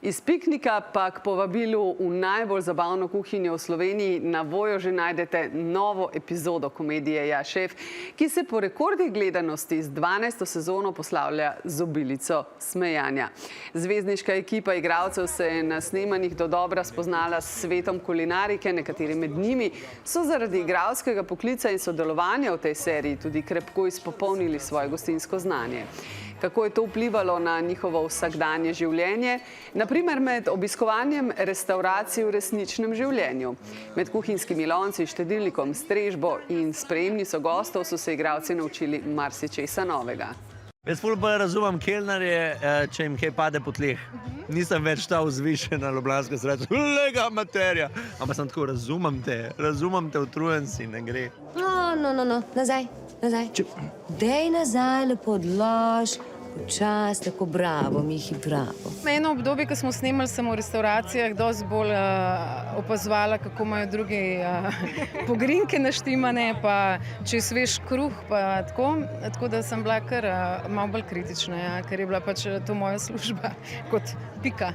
Iz piknika pa k povabilu v najbolj zabavno kuhinjo v Sloveniji na Voju že najdete novo epizodo komedije Ja, šef, ki se po rekordih gledanosti z 12. sezono poslavlja z obilico smejanja. Zvezdniška ekipa igralcev se je na snemanjih dodobra spoznala s svetom kulinarike, nekateri med njimi so zaradi igralskega poklica in sodelovanja v tej seriji tudi krepko izpopolnili svoje gostinsko znanje. Kako je to vplivalo na njihovo vsakdanje življenje, naprimer med obiskovanjem restavracij v resničnem življenju. Med kuhinjskimi lonci, štedilnikom, strežbo in sprejemnico gostov so se igralci naučili marsičesa novega. Jaz ful bolj razumem kelnerje, če jim kaj pade po tleh. Nisem več ta vzvišena ljubljanska sreča. Lega materija! Ampak sem tako, razumem te, utrujen si, ne gre. No, nazaj. Dej nazaj, lepo odlož, počas, tako bravo, Mihi, bravo. Eno obdobje, ko smo snemali, sem v restauracijah dosti bolj opazovala, kako imajo drugi pogrinke naštimane, pa če je svež kruh, pa tako da sem bila kar malo bolj kritična, ker je bila pač to moja služba kot pika.